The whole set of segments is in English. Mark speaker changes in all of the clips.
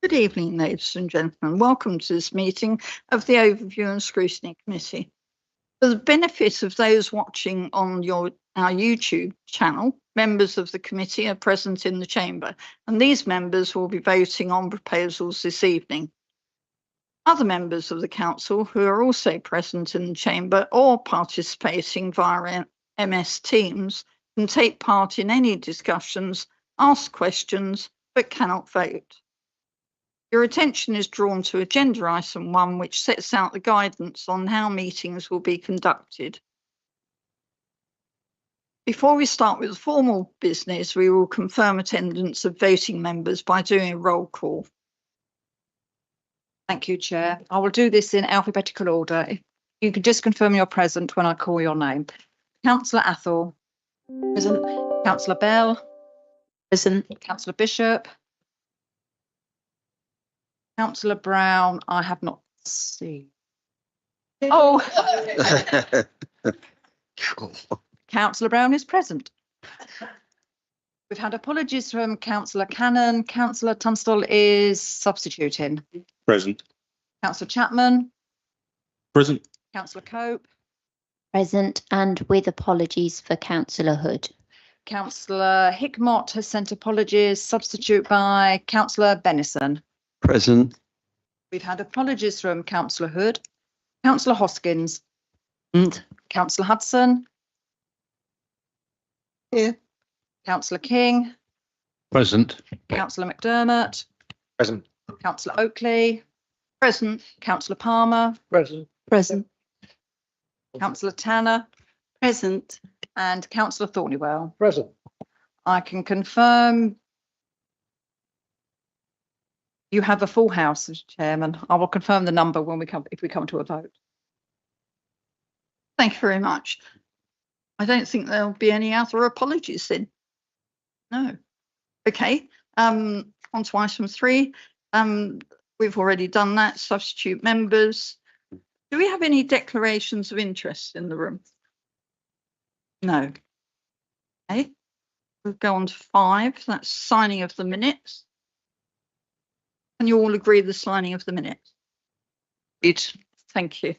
Speaker 1: Good evening, ladies and gentlemen. Welcome to this meeting of the Overview and Scrutiny Committee. For the benefit of those watching on our YouTube channel, members of the committee are present in the chamber, and these members will be voting on proposals this evening. Other members of the council who are also present in the chamber or participating via MS Teams can take part in any discussions, ask questions, but cannot vote. Your attention is drawn to agenda item 1, which sets out the guidance on how meetings will be conducted. Before we start with the formal business, we will confirm attendance of voting members by doing a roll call.
Speaker 2: Thank you, Chair. I will do this in alphabetical order. If you could just confirm you're present when I call your name. Councillor Athol. Present. Councillor Bell. Present. Councillor Bishop. Councillor Brown, I have not seen. Oh, Councillor Brown is present. We've had apologies from Councillor Cannon. Councillor Tunstall is substituting.
Speaker 3: Present.
Speaker 2: Councillor Chapman.
Speaker 3: Present.
Speaker 2: Councillor Cope.
Speaker 4: Present, and with apologies for Councillor Hood.
Speaker 2: Councillor Hickmott has sent apologies. Substitute by Councillor Bennison.
Speaker 3: Present.
Speaker 2: We've had apologies from Councillor Hood. Councillor Hoskins. Councillor Hudson.
Speaker 1: Here.
Speaker 2: Councillor King.
Speaker 3: Present.
Speaker 2: Councillor McDermott.
Speaker 3: Present.
Speaker 2: Councillor Oakley.
Speaker 1: Present.
Speaker 2: Councillor Palmer.
Speaker 3: Present.
Speaker 4: Present.
Speaker 2: Councillor Tanner.
Speaker 4: Present.
Speaker 2: And Councillor Thornywell.
Speaker 3: Present.
Speaker 2: I can confirm you have a full house as chairman. I will confirm the number when if we come to a vote.
Speaker 1: Thank you very much. I don't think there'll be any other apologies then. No. Okay. On to item 3. We've already done that. Substitute members. Do we have any declarations of interest in the room? No. Okay. We'll go on to 5. That's signing of the minutes. Can you all agree the signing of the minutes? Good. Thank you.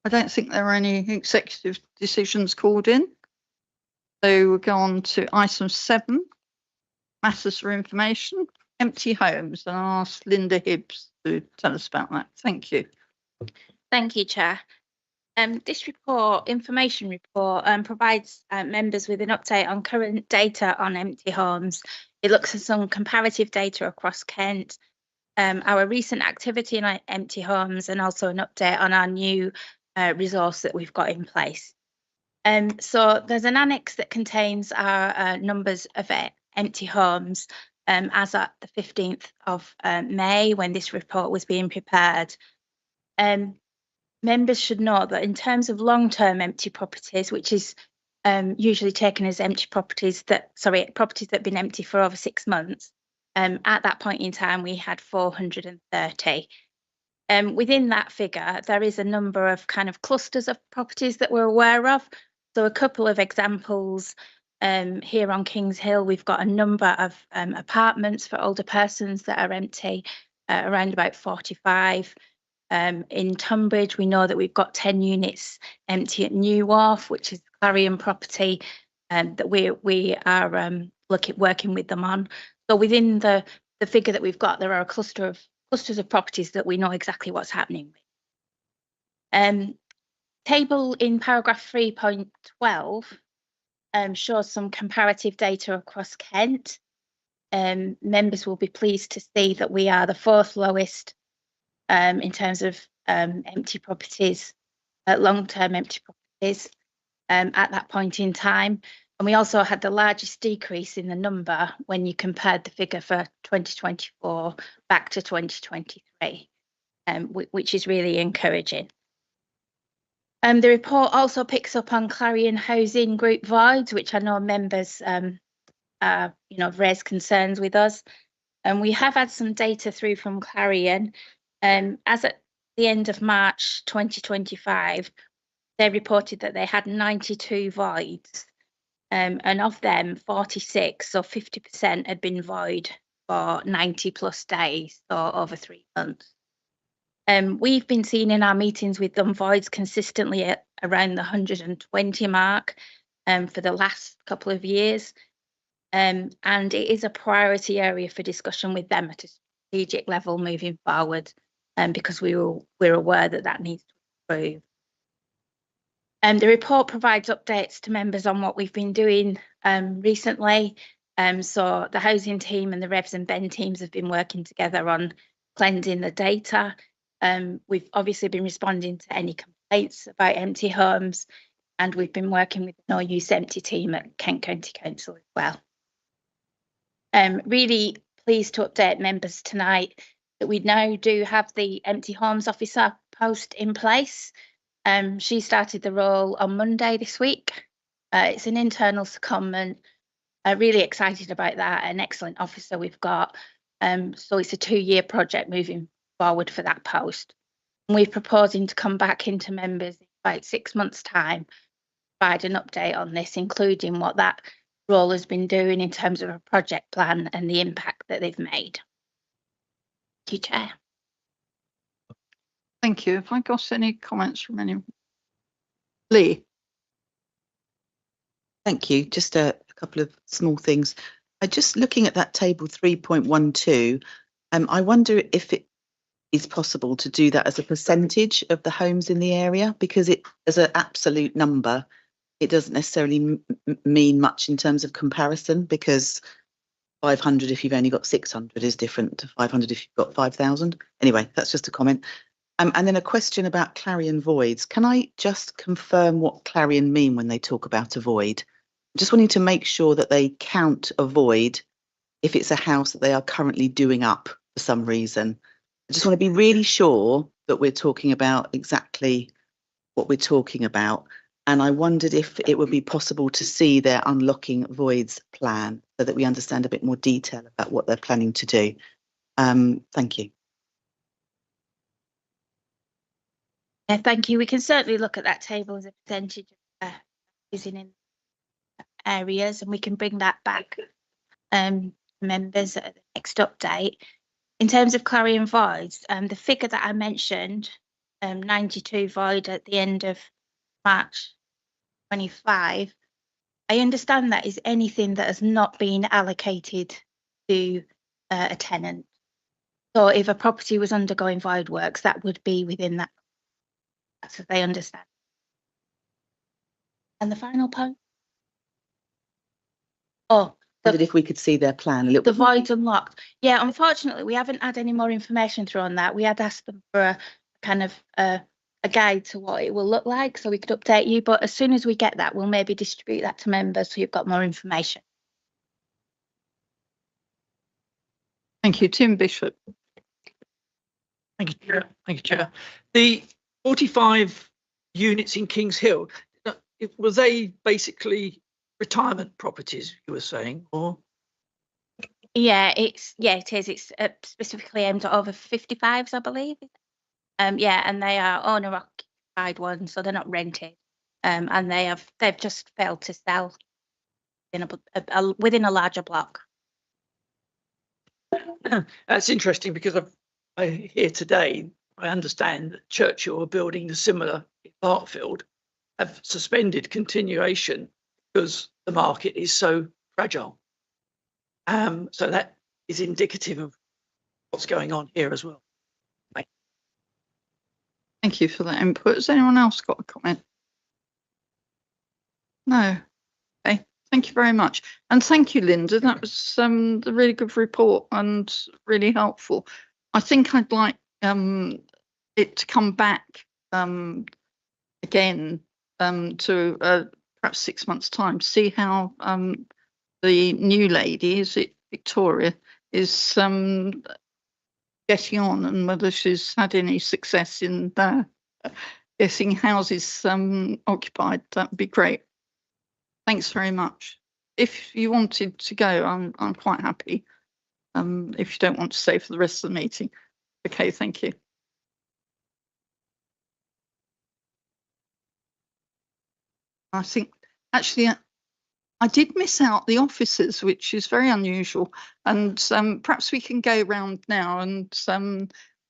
Speaker 1: I don't think there are any executive decisions called in. So we'll go on to item 7, matters for information, empty homes, and I'll ask Linda Hibbs to tell us about that. Thank you.
Speaker 5: Thank you, Chair. This information report, provides members with an update on current data on empty homes. It looks at some comparative data across Kent, our recent activity in empty homes, and also an update on our new resource that we've got in place. So there's an annex that contains our numbers of empty homes as at the 15th of May, when this report was being prepared. Members should note that in terms of long-term empty properties, which is usually taken as properties that have been empty for over 6 months, at that point in time we had 430. Within that figure, there is a number of kind of clusters of properties that we're aware of. So a couple of examples here on Kings Hill, we've got a number of apartments for older persons that are empty, around about 45. In Tunbridge, we know that we've got 10 units empty at New Wharf, which is Clarion property, that we are working with them on. So within the figure that we've got, there are a clusters of properties that we know exactly what's happening with. Table in paragraph 3.12 shows some comparative data across Kent. Members will be pleased to see that we are the 4th lowest in terms of empty properties, long-term empty properties at that point in time. And we also had the largest decrease in the number when you compared the figure for 2024 back to 2023, which is really encouraging. The report also picks up on Clarion housing group voids, which I know members have raised concerns with us. And we have had some data through from Clarion As at the end of March 2025, they reported that they had 92 voids, and of them, 46, so 50%, had been void for 90 plus days, or over 3 months. We've been seeing in our meetings with them voids consistently at around the 120 mark for the last couple of years. And it is a priority area for discussion with them at a strategic level moving forward, because we're aware that that needs to improve. The report provides updates to members on what we've been doing recently. So the housing team and the Revs and Ben teams have been working together on cleansing the data. We've obviously been responding to any complaints about empty homes, and we've been working with the No Use Empty team at Kent County Council as well. Really pleased to update members tonight that we now do have the Empty Homes Officer post in place. She started the role on Monday this week. It's an internal secondment. Really excited about that. An excellent officer we've got. So it's a 2-year project moving forward for that post. And we're proposing to come back into members in about 6 months' time, provide an update on this, including what that role has been doing in terms of a project plan and the impact that they've made. Thank you, Chair.
Speaker 1: Thank you. Have I got any comments from anyone? Lee.
Speaker 6: Thank you. Just a couple of small things. Just looking at that table 3.12, I wonder if it is possible to do that as a percentage of the homes in the area, because it, as an absolute number, it doesn't necessarily mean much in terms of comparison, because 500 if you've only got 600 is different to 500 if you've got 5,000. Anyway, that's just a comment. And then a question about clarion voids. Can I just confirm what clarion mean when they talk about a void? I'm just wanting to make sure that they count a void if it's a house that they are currently doing up for some reason. I just want to be really sure that we're talking about exactly what we're talking about. And I wondered if it would be possible to see their unlocking voids plan so that we understand a bit more detail about what they're planning to do. Thank you.
Speaker 5: Yeah, thank you. We can certainly look at that table as a percentage of using in areas, and we can bring that back members at the next update. In terms of clarion voids, the figure that I mentioned, 92 void at the end of March 25, I understand that is anything that has not been allocated to a tenant. So if a property was undergoing void works, that would be within that. That's what they understand. And the final point? Oh,
Speaker 6: If we could see their plan a little
Speaker 5: the
Speaker 6: bit more.
Speaker 5: voids unlocked. Yeah, unfortunately, we haven't had any more information through on that. We had asked them for a kind of a guide to what it will look like so we could update you. But as soon as we get that, we'll maybe distribute that to members so you've got more information.
Speaker 1: Thank you. Tim Bishop.
Speaker 7: Thank you, Chair. Thank you, Chair. The 45 units in Kings Hill, were they basically retirement properties, you were saying, or?
Speaker 5: Yeah, it is. It's specifically aimed at over 55s, I believe. Yeah, and they are owner occupied ones, so they're not rented. And they've just failed to sell within a larger block.
Speaker 7: That's interesting, because I hear today, I understand that Churchill are building a similar in Bartfield, have suspended continuation because the market is so fragile. So that is indicative of what's going on here as well.
Speaker 1: Thank you for that input. Has anyone else got a comment? No. Okay. Thank you very much. And thank you, Linda. That was a really good report and really helpful. I think I'd like it to come back again to perhaps 6 months' time, see how the new lady, is it Victoria, is getting on, and whether she's had any success in getting houses occupied. That would be great. Thanks very much. If you wanted to go, I'm quite happy. If you don't want to stay for the rest of the meeting. Okay, thank you. I think actually I did miss out the officers, which is very unusual. And perhaps we can go around now and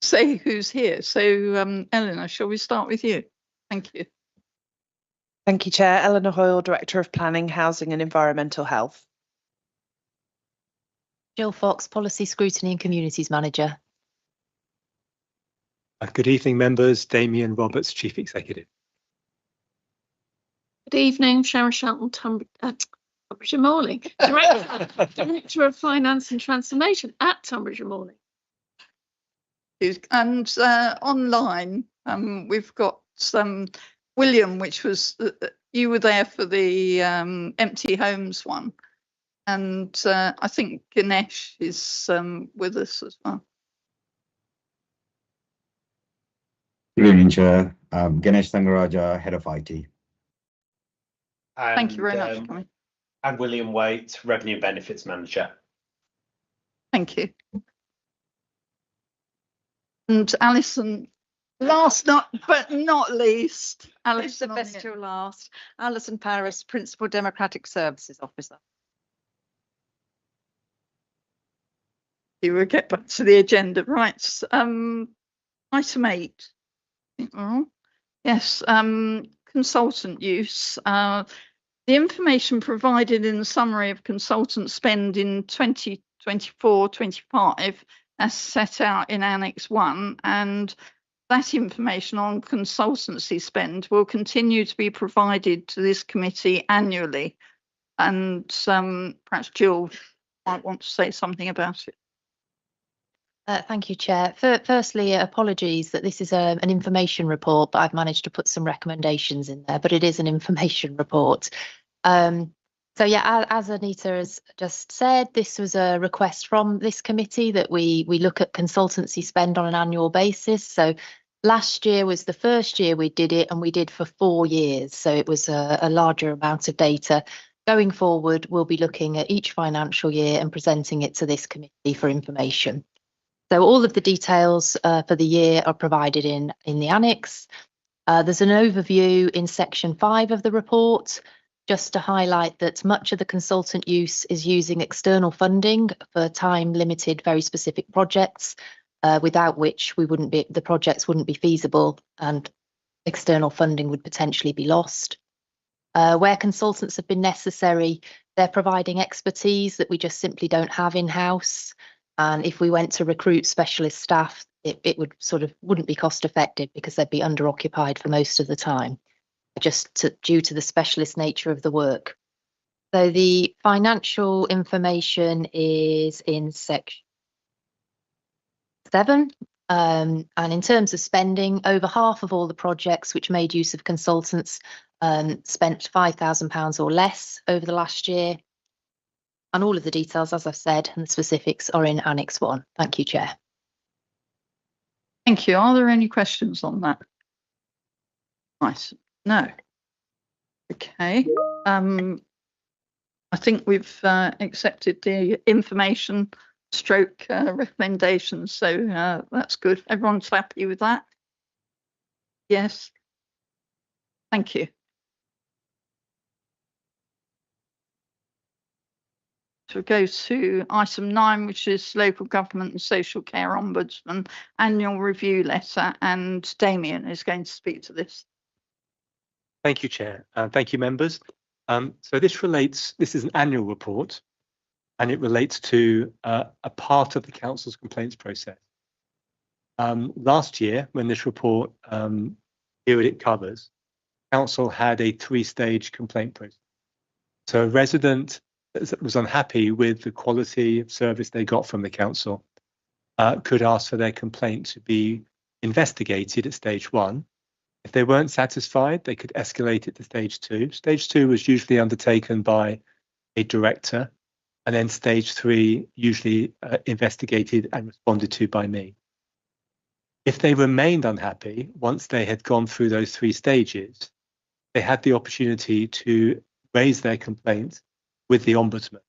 Speaker 1: say who's here. So Eleanor, shall we start with you? Thank you.
Speaker 8: Thank you, Chair. Eleanor Hoyle, Director of Planning, Housing and Environmental Health.
Speaker 4: Jill Fox, Policy, Scrutiny and Communities Manager.
Speaker 3: Good evening, members. Damien Roberts, Chief Executive.
Speaker 9: Good evening, Sharon Shelton, Tunbridge and Morley, Director of Finance and Transformation at Tunbridge and Morley.
Speaker 1: And online, we've got William, which was you were there for the empty homes one, and I think Ganesh is with us as well.
Speaker 10: Good evening, Chair. Ganesh Sangaraja, Head of IT.
Speaker 1: Thank you very much for coming.
Speaker 11: And William Waite, Revenue Benefits Manager.
Speaker 1: Thank you. And Alison, last but not least, Alison.
Speaker 2: The best till last. Alison Paris, Principal Democratic Services Officer.
Speaker 1: You will get back to the agenda, right? Item 8. Yes, consultant use. The information provided in the summary of consultant spend in 2024-25 as set out in Annex 1, and that information on consultancy spend will continue to be provided to this committee annually. And perhaps Jill might want to say something about it.
Speaker 4: Thank you, Chair. Firstly, apologies that this is an information report, but I've managed to put some recommendations in there, but it is an information report. So yeah, as Anita has just said, this was a request from this committee that we look at consultancy spend on an annual basis. So last year was the first year we did it, and we did for 4 years. So it was a larger amount of data. Going forward, we'll be looking at each financial year and presenting it to this committee for information. So all of the details for the year are provided in the annex. There's an overview in section 5 of the report, just to highlight that much of the consultant use is using external funding for time-limited, very specific projects, without which the projects wouldn't be feasible and external funding would potentially be lost. Where consultants have been necessary, they're providing expertise that we just simply don't have in-house. And if we went to recruit specialist staff, it wouldn't be cost effective because they'd be underoccupied for most of the time, due to the specialist nature of the work. So the financial information is in section 7. And in terms of spending, over half of all the projects which made use of consultants spent £5,000 or less over the last year. And all of the details, as I've said, and the specifics are in Annex 1. Thank you, Chair.
Speaker 1: Thank you. Are there any questions on that? Right. No. Okay. I think we've accepted the information stroke recommendations, so that's good. Everyone's happy with that? Yes. Thank you. So we go to item 9, which is Local Government and Social Care Ombudsman Annual Review Letter, and Damien is going to speak to this.
Speaker 3: Thank you, Chair. Thank you, members. So this is an annual report, and it relates to a part of the Council's complaints process. Last year, when this report it covers, Council had a 3-stage complaint process. So a resident that was unhappy with the quality of service they got from the Council could ask for their complaint to be investigated at stage 1. If they weren't satisfied, they could escalate it to stage 2. Stage 2 was usually undertaken by a director, and then stage 3 usually investigated and responded to by me. If they remained unhappy, once they had gone through those 3 stages, they had the opportunity to raise their complaint with the Ombudsman,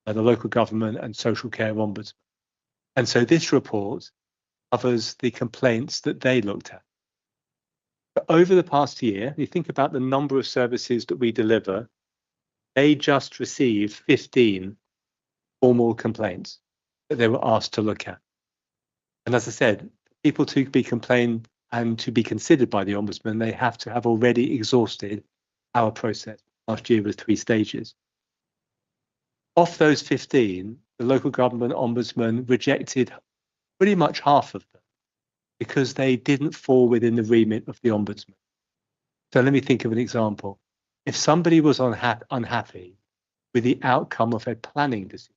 Speaker 3: the Local Government and Social Care Ombudsman. And so this report covers the complaints that they looked at. But over the past year, you think about the number of services that we deliver, they just received 15 formal complaints that they were asked to look at. And as I said, people to be complained and to be considered by the Ombudsman, they have to have already exhausted our process. Last year was 3 stages. Of those 15, the local government Ombudsman rejected pretty much half of them because they didn't fall within the remit of the Ombudsman. So let me think of an example. If somebody was unhappy with the outcome of a planning decision,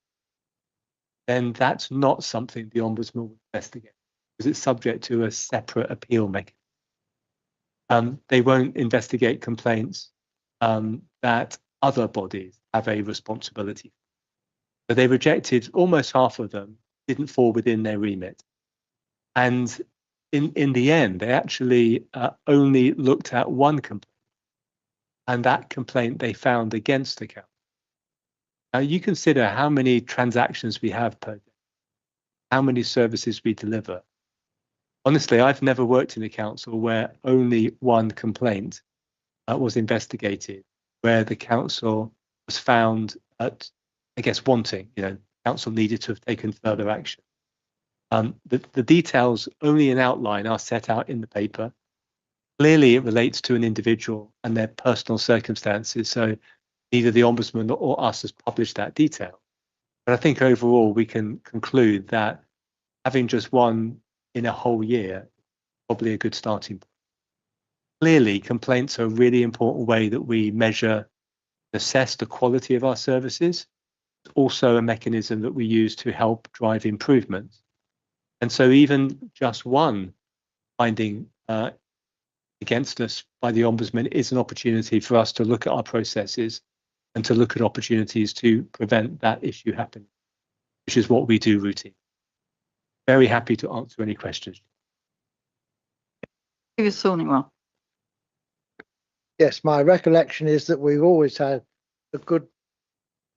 Speaker 3: then that's not something the Ombudsman would investigate because it's subject to a separate appeal mechanism. They won't investigate complaints that other bodies have a responsibility for. So they rejected almost half of them, didn't fall within their remit. And in the end, they actually only looked at one complaint. And that complaint they found against the council. Now you consider how many transactions we have per day, how many services we deliver. Honestly, I've never worked in a council where only one complaint was investigated, where the council was found at, I guess, wanting. Council needed to have taken further action. The details, only in outline, are set out in the paper. Clearly, it relates to an individual and their personal circumstances. So neither the Ombudsman or us has published that detail. But I think overall, we can conclude that having just one in a whole year is probably a good starting point. Clearly, complaints are a really important way that we measure and assess the quality of our services. It's also a mechanism that we use to help drive improvements. And so even just one finding against us by the Ombudsman is an opportunity for us to look at our processes and to look at opportunities to prevent that issue happening, which is what we do routinely. Very happy to answer any questions.
Speaker 1: Thornywell.
Speaker 12: Yes, my recollection is that we've always had a good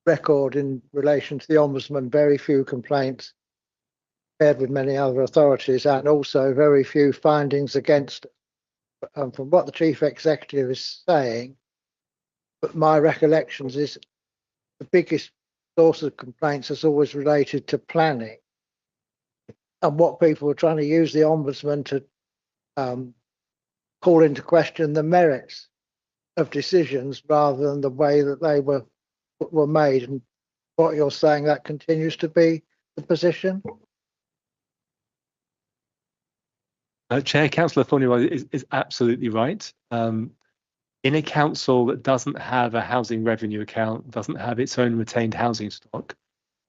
Speaker 12: record in relation to the Ombudsman, very few complaints compared with many other authorities, and also very few findings against it. From what the Chief Executive is saying, but my recollections is the biggest source of complaints has always related to planning, and what people are trying to use the Ombudsman to call into question the merits of decisions rather than the way that they were made. And what you're saying, that continues to be the position?
Speaker 3: Chair, Councillor Thornywell is absolutely right. In a council that doesn't have a housing revenue account, doesn't have its own retained housing stock,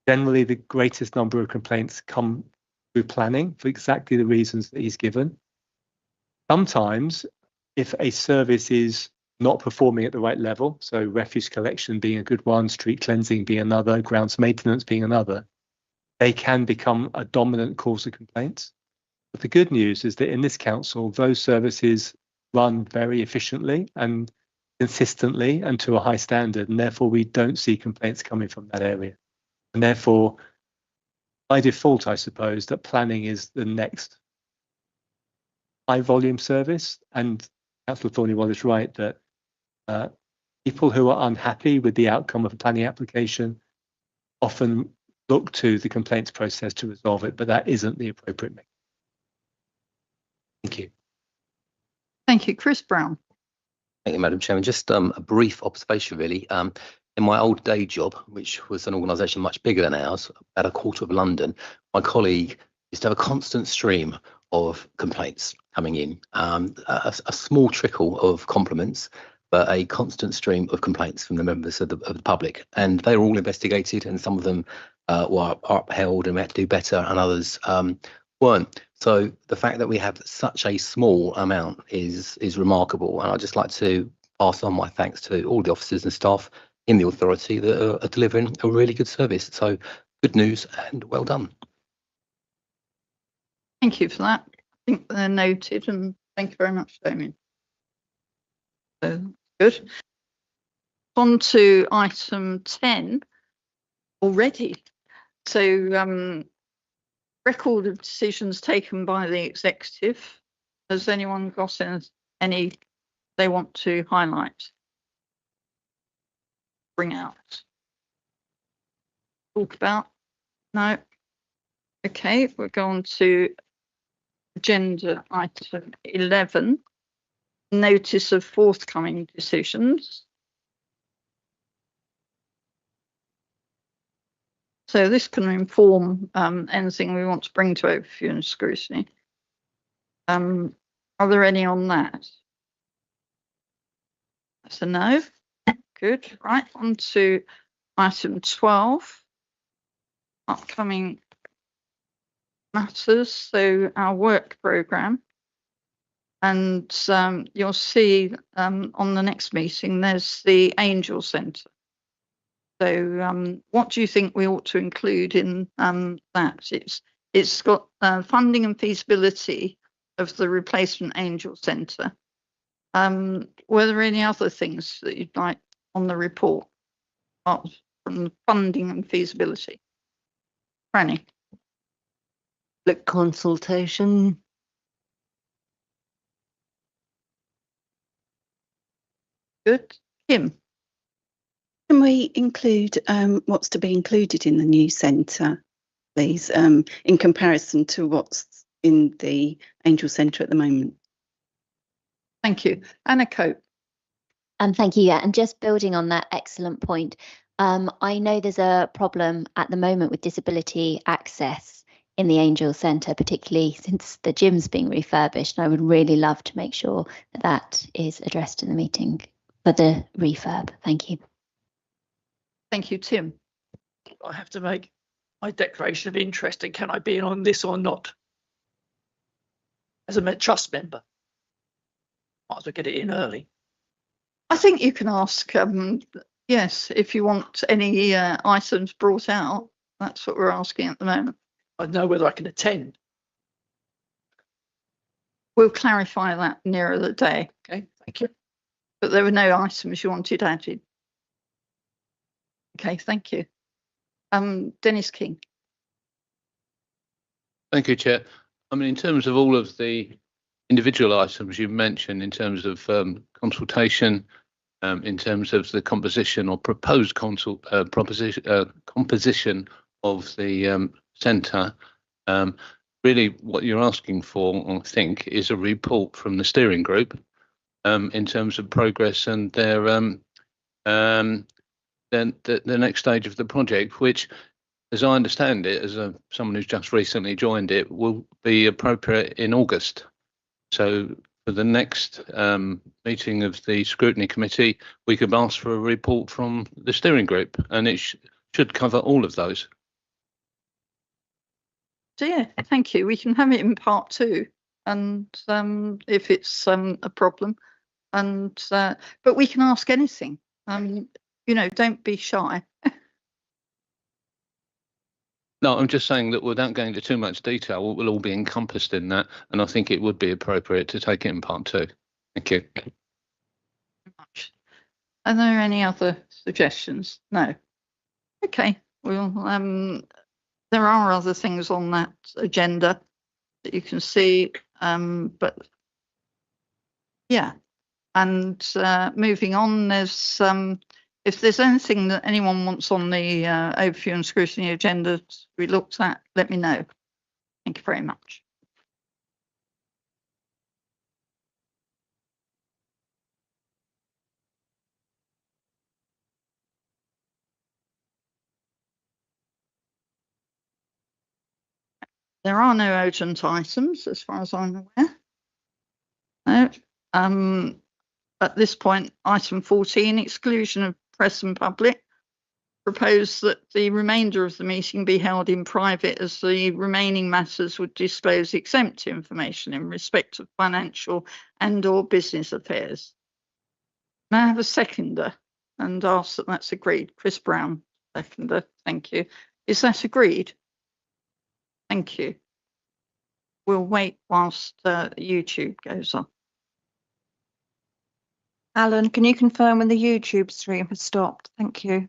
Speaker 3: generally the greatest number of complaints come through planning for exactly the reasons that he's given. Sometimes, if a service is not performing at the right level, so refuse collection being a good one, street cleansing being another, grounds maintenance being another, they can become a dominant cause of complaints. But the good news is that in this council, those services run very efficiently and consistently and to a high standard, and therefore we don't see complaints coming from that area. And therefore, by default, I suppose, that planning is the next high volume service. And Councillor Thornywell is right that people who are unhappy with the outcome of a planning application often look to the complaints process to resolve it, but that isn't the appropriate mechanism. Thank you.
Speaker 1: Thank you. Chris Brown.
Speaker 13: Thank you, Madam Chairman. Just a brief observation, really. In my old day job, which was an organisation much bigger than ours, at a quarter of London, my colleague used to have a constant stream of complaints coming in, a small trickle of compliments, but a constant stream of complaints from the members of the public. And they were all investigated, and some of them were upheld and we had to do better, and others weren't. So the fact that we have such a small amount is remarkable, and I'd just like to pass on my thanks to all the officers and staff in the authority that are delivering a really good service. So good news and well done.
Speaker 1: Thank you for that. I think they're noted, and thank you very much, Damien. So good. On to item 10 already. So record of decisions taken by the executive. Has anyone got any they want to highlight, bring out, talk about? No. Okay, we'll go on to agenda item 11, notice of forthcoming decisions. So this can inform anything we want to bring to overview and scrutiny. Are there any on that? That's a no. Good. Right, on to item 12, upcoming matters. So our work programme. And you'll see on the next meeting, there's the Angel Centre. So what do you think we ought to include in that? It's got funding and feasibility of the replacement Angel Centre. Were there any other things that you'd like on the report apart from the funding and feasibility? Franny?
Speaker 14: The consultation.
Speaker 1: Good. Kim?
Speaker 15: Can we include what's to be included in the new centre, please, in comparison to what's in the Angel Centre at the moment?
Speaker 1: Thank you. Anna Cope.
Speaker 16: Thank you. Yeah, and just building on that excellent point, I know there's a problem at the moment with disability access in the Angel Centre, particularly since the gym's being refurbished. And I would really love to make sure that that is addressed in the meeting for the refurb. Thank you.
Speaker 1: Thank you, Tim.
Speaker 7: I have to make my declaration of interest, and can I be in on this or not? As a trust member, might as well get it in early.
Speaker 1: I think you can ask, yes, if you want any items brought out. That's what we're asking at the moment.
Speaker 7: I know whether I can attend.
Speaker 1: We'll clarify that nearer the day.
Speaker 7: Okay, thank you.
Speaker 1: But there were no items you wanted added. Okay, thank you. Dennis King.
Speaker 17: Thank you, Chair. I mean, in terms of all of the individual items you mentioned, in terms of consultation, in terms of the composition or proposed composition of the centre, really what you're asking for, I think, is a report from the steering group in terms of progress and their then the next stage of the project, which, as I understand it, as someone who's just recently joined it, will be appropriate in August. So for the next meeting of the Scrutiny Committee, we could ask for a report from the steering group, and it should cover all of those.
Speaker 1: So yeah, thank you. We can have it in part 2, and if it's a problem, and but we can ask anything. You know, don't be shy.
Speaker 17: No, I'm just saying that without going into too much detail, it will all be encompassed in that, and I think it would be appropriate to take it in part 2. Thank you.
Speaker 1: Are there any other suggestions? No. Okay. Well, there are other things on that agenda that you can see, but yeah. And moving on, there's if there's anything that anyone wants on the overview and scrutiny agenda we looked at, let me know. Thank you very much. There are no urgent items as far as I'm aware. No. At this point, item 14, exclusion of press and public. Propose that the remainder of the meeting be held in private, as the remaining matters would disclose exempt information in respect of financial and/or business affairs. May I have a seconder and ask that that's agreed? Chris Brown, seconder. Thank you. Is that agreed? Thank you. We'll wait whilst YouTube goes on.
Speaker 2: Alan, can you confirm when the YouTube stream has stopped? Thank you.